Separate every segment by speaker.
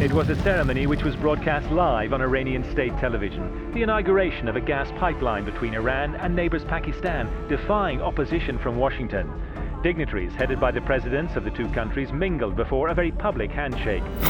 Speaker 1: It was a ceremony which was broadcast live on Iranian state television. The inauguration of a gas pipeline between Iran and neighbors Pakistan, defying opposition from Washington. Dignitaries headed by the presidents of the two countries mingled before a very public handshake.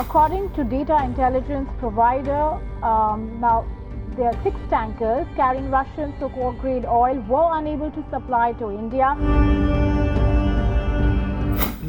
Speaker 2: According to data intelligence provider, now there are 6 tankers carrying Russian so-called grade oil were unable to supply to India.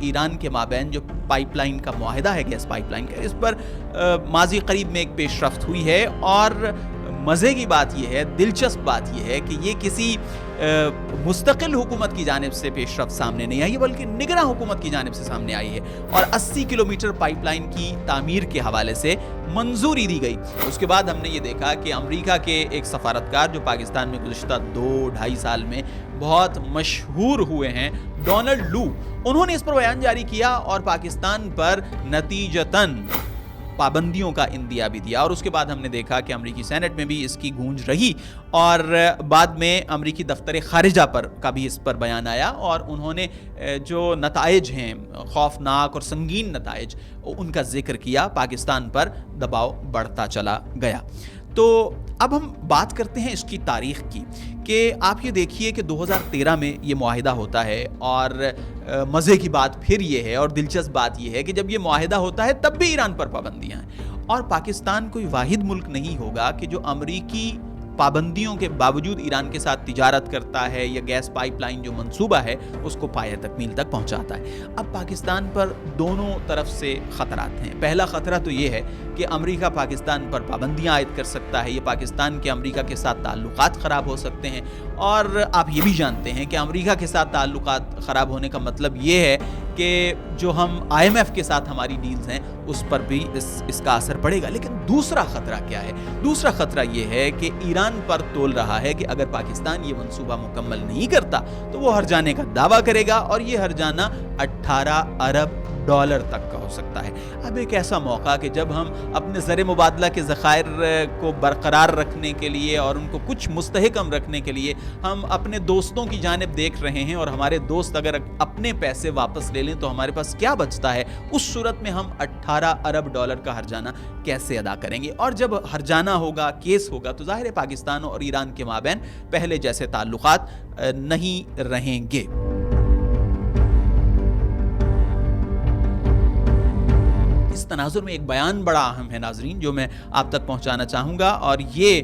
Speaker 3: Iran کے مابین جو pipe line کا معاہدہ ہے gas pipe line کا, اس پر ماضی قریب میں ایک پیش رفت ہوئی ہے, اور مزے کی بات یہ ہے, دلچسپ بات یہ ہے کہ یہ کسی مستقل حکومت کی جانب سے پیش رفت سامنے نہیں آئی ہے, بلکہ نگراں حکومت کی جانب سے سامنے آئی ہے, اور 80 کلومیٹر پائپ لائن کی تعمیر کے حوالے سے منظوری دی گئی. اس کے بعد ہم نے یہ دیکھا کہ امریکہ کے ایک سفارتکار جو پاکستان میں گزشتہ 2-2.5 سال میں بہت مشہور ہوئے ہیں, ڈونلڈ لو, انہوں نے اس پر بیان جاری کیا اور پاکستان پر نتیجتاً پابندیوں کا اندیا بھی دیا. اور اس کے بعد ہم نے دیکھا کہ امریکی سینٹ میں بھی اس کی گونج رہی, اور بعد میں امریکی دفتر خارجہ پر کا بھی اس پر بیان آیا, اور انہوں نے جو نتائج ہیں, خوفناک اور سنگین نتائج, ان کا ذکر کیا. پاکستان پر دباؤ بڑھتا چلا گیا. تو اب ہم بات کرتے ہیں اس کی تاریخ کی, کہ آپ یہ دیکھیے کہ 2013 میں یہ معاہدہ ہوتا ہے, اور مزے کی بات پھر یہ ہے اور دلچسپ بات یہ ہے کہ جب یہ معاہدہ ہوتا ہے تب بھی ایران پر پابندیاں ہیں, اور پاکستان کوئی واحد ملک نہیں ہوگا کہ جو امریکی پابندیوں کے باوجود ایران کے ساتھ تجارت کرتا ہے یا گیس پائپ لائن جو منصوبہ ہے اس کو پایہ تکمیل تک پہنچاتا ہے. اب پاکستان پر دونوں طرف سے خطرات ہیں. پہلا خطرہ تو یہ ہے کہ امریکہ پاکستان پر پابندیاں عائد کر سکتا ہے, یہ پاکستان کے امریکہ کے ساتھ تعلقات خراب ہو سکتے ہیں, اور آپ یہ بھی جانتے ہیں کہ امریکہ کے ساتھ تعلقات خراب ہونے کا مطلب یہ ہے کہ جو ہم IMF کے ساتھ ہماری ڈیلز ہیں اس پر بھی اس کا اثر پڑے گا. لیکن دوسرا خطرہ کیا ہے؟ دوسرا خطرہ یہ ہے کہ ایران پر تول رہا ہے کہ اگر پاکستان یہ منصوبہ مکمل نہیں کرتا تو وہ ہرجانے کا دعویٰ کرے گا, اور یہ ہرجانہ 18 ارب ڈالر تک کا ہو سکتا ہے. اب ایک ایسا موقع کہ جب ہم اپنے زر مبادلہ کے ذخائر کو برقرار رکھنے کے لیے اور ان کو کچھ مستحکم رکھنے کے لیے ہم اپنے دوستوں کی جانب دیکھ رہے ہیں, اور ہمارے دوست اگر اپنے پیسے واپس لے لیں تو ہمارے پاس کیا بچتا ہے, اس صورت میں ہم 18 ارب ڈالر کا ہرجانہ کیسے ادا کریں گے؟ اور جب ہرجانہ ہوگا, کیس ہوگا, تو ظاہر ہے پاکستان اور ایران کے مابین پہلے جیسے تعلقات نہیں رہیں گے. اس تناظر میں ایک بیان بڑا اہم ہے ناظرین, جو میں آپ تک پہنچانا چاہوں گا, اور یہ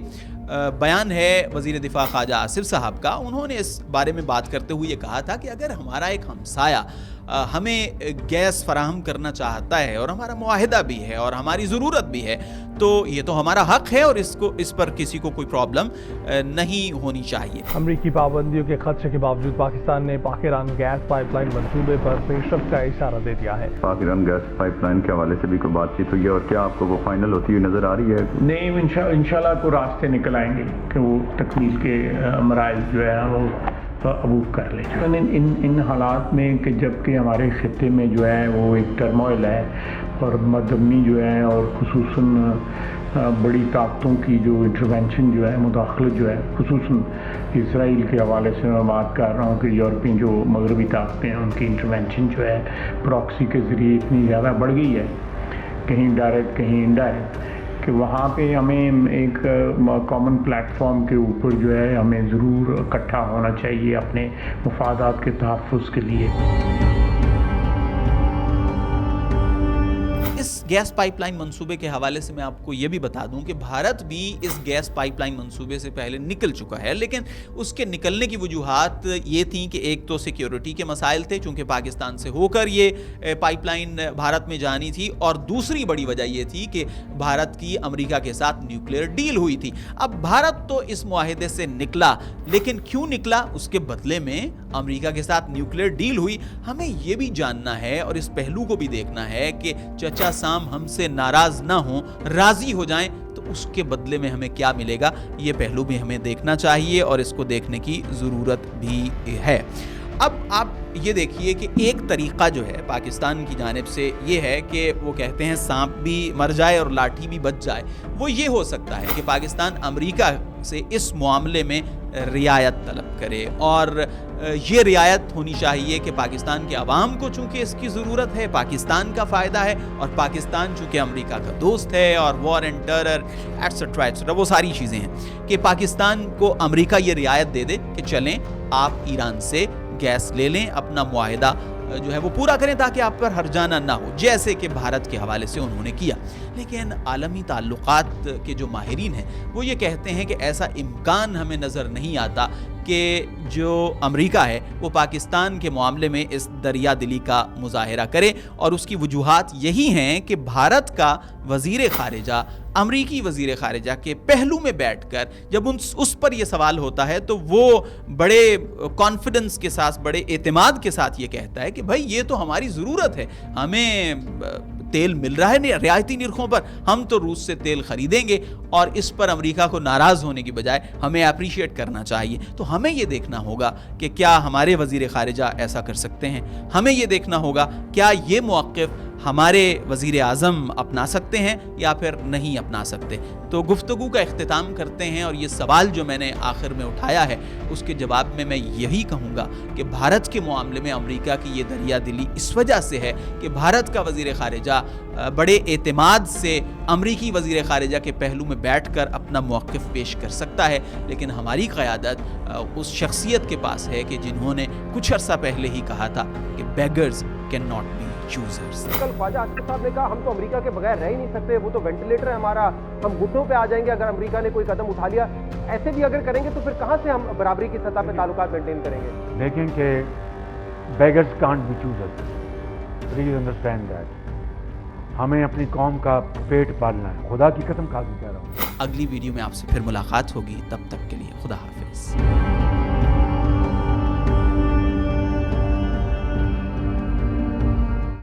Speaker 3: بیان ہے وزیر دفاع خواجہ آصف صاحب کا. انہوں نے اس بارے میں بات کرتے ہوئے یہ کہا تھا کہ اگر ہمارا ایک ہمسایہ ہمیں گیس فراہم کرنا چاہتا ہے اور ہمارا معاہدہ بھی ہے اور ہماری ضرورت بھی ہے تو یہ تو ہمارا حق ہے, اور اس پر کسی کو کوئی پرابلم نہیں ہونی چاہیے.
Speaker 4: امریکی پابندیوں کے خدشے کے باوجود پاکستان نے پاک ایران گیس پائپ لائن منصوبے پر پیش رفت کا اشارہ دے دیا ہے.
Speaker 5: پاک ایران گیس پائپ لائن کے حوالے سے بھی کوئی بات چیت ہوئی ہے, اور کیا آپ کو وہ فائنل ہوتی ہوئی نظر آ رہی ہے؟
Speaker 6: نہیں, انشاءاللہ کو راستے نکل آئیں گے کہ وہ تکمیل کے مراحل جو ہے وہ عبور کر لیں. ان حالات میں کہ جب کہ ہمارے خطے میں جو ہے وہ ایک ٹرموئل ہے, اور مدنی جو ہے اور خصوصاً بڑی طاقتوں کی جو انٹروینشن جو ہے, مداخلت جو ہے, خصوصاً اسرائیل کے حوالے سے میں بات کر رہا ہوں کہ یورپین جو مغربی طاقتیں ہیں ان کی انٹروینشن جو ہے پراکسی کے ذریعے اتنی زیادہ بڑھ گئی ہے, کہیں ڈائریکٹ کہیں انڈائریکٹ, کہ وہاں پہ ہمیں ایک کامن پلیٹ فارم کے اوپر جو ہے ہمیں ضرور اکٹھا ہونا چاہیے اپنے مفادات کے تحفظ کے لیے.
Speaker 3: اس گیس پائپ لائن منصوبے کے حوالے سے میں آپ کو یہ بھی بتا دوں کہ بھارت بھی اس گیس پائپ لائن منصوبے سے پہلے نکل چکا ہے, لیکن اس کے نکلنے کی وجوہات یہ تھیں کہ ایک تو سیکیورٹی کے مسائل تھے, چونکہ پاکستان سے ہو کر یہ پائپ لائن بھارت میں جانی تھی, اور دوسری بڑی وجہ یہ تھی کہ بھارت کی امریکہ کے ساتھ نیوکلیئر ڈیل ہوئی تھی. اب بھارت تو اس معاہدے سے نکلا, لیکن کیوں نکلا؟ اس کے بدلے میں امریکہ کے ساتھ نیوکلیئر ڈیل ہوئی. ہمیں یہ بھی جاننا ہے اور اس پہلو کو بھی دیکھنا ہے کہ چچا سام ہم سے ناراض نہ ہوں, راضی ہو جائیں تو اس کے بدلے میں ہمیں کیا ملے گا, یہ پہلو بھی ہمیں دیکھنا چاہیے, اور اس کو دیکھنے کی ضرورت بھی ہے. اب آپ یہ دیکھیے کہ ایک طریقہ جو ہے پاکستان کی جانب سے یہ ہے کہ وہ کہتے ہیں سانپ بھی مر جائے اور لاٹھی بھی بچ جائے. وہ یہ ہو سکتا ہے کہ پاکستان امریکہ سے اس معاملے میں رعایت طلب کرے, اور یہ رعایت ہونی چاہیے کہ پاکستان کے عوام کو چونکہ اس کی ضرورت ہے, پاکستان کا فائدہ ہے, اور پاکستان چونکہ امریکہ کا دوست ہے, اور war and terror etcetera etcetera وہ ساری چیزیں ہیں, کہ پاکستان کو امریکہ یہ رعایت دے دے کہ چلیں آپ ایران سے گیس لے لیں, اپنا معاہدہ جو ہے وہ پورا کریں تاکہ آپ پر ہرجانہ نہ ہو, جیسے کہ بھارت کے حوالے سے انہوں نے کیا. لیکن عالمی تعلقات کے جو ماہرین ہیں وہ یہ کہتے ہیں کہ ایسا امکان ہمیں نظر نہیں آتا کہ جو امریکہ ہے وہ پاکستان کے معاملے میں اس دریا دلی کا مظاہرہ کرے، اور اس کی وجوہات یہی ہیں کہ بھارت کا وزیر خارجہ امریکی وزیر خارجہ کے پہلو میں بیٹھ کر جب اس پر یہ سوال ہوتا ہے تو وہ بڑے کانفیڈنس کے ساتھ، بڑے اعتماد کے ساتھ یہ کہتا ہے کہ بھائی یہ تو ہماری ضرورت ہے، ہمیں تیل مل رہا ہے رعایتی نرخوں پر، ہم تو روس سے تیل خریدیں گے، اور اس پر امریکہ کو ناراض ہونے کی بجائے ہمیں اپریشیٹ کرنا چاہیے۔ تو ہمیں یہ دیکھنا ہوگا کہ کیا ہمارے وزیر خارجہ ایسا کر سکتے ہیں، ہمیں یہ دیکھنا ہوگا کیا یہ موقف ہمارے وزیر اعظم اپنا سکتے ہیں یا پھر نہیں اپنا سکتے۔ تو گفتگو کا اختتام کرتے ہیں، اور یہ سوال جو میں نے آخر میں اٹھایا ہے اس کے جواب میں یہی کہوں گا کہ بھارت کے معاملے میں امریکہ کی یہ دریا دلی اس وجہ سے ہے کہ بھارت کا وزیر خارجہ بڑے اعتماد سے امریکی وزیر خارجہ کے پہلو میں بیٹھ کر اپنا موقف پیش کر سکتا ہے، لیکن ہماری قیادت اس شخصیت کے پاس ہے کہ جنہوں نے کچھ عرصہ پہلے ہی کہا تھا کہ beggars can not be choosers.
Speaker 7: کل خواجہ عاصف صاحب نے کہا ہم تو امریکہ کے بغیر رہ ہی نہیں سکتے، وہ تو وینٹیلیٹر ہے ہمارا، ہم گھٹنوں پہ آ جائیں گے اگر امریکہ نے کوئی قدم اٹھا لیا۔ ایسے بھی اگر کریں گے تو پھر کہاں سے ہم برابری کی سطح پہ تعلقات مینٹین کریں گے؟
Speaker 8: دیکھیں کہ beggars can't be choosers, please understand that. ہمیں اپنی قوم کا پیٹ پالنا ہے، خدا کی قسم کھا کے کہہ رہا ہوں۔
Speaker 3: اگلی ویڈیو میں آپ سے پھر ملاقات ہوگی، تب تک کے لیے خدا حافظ۔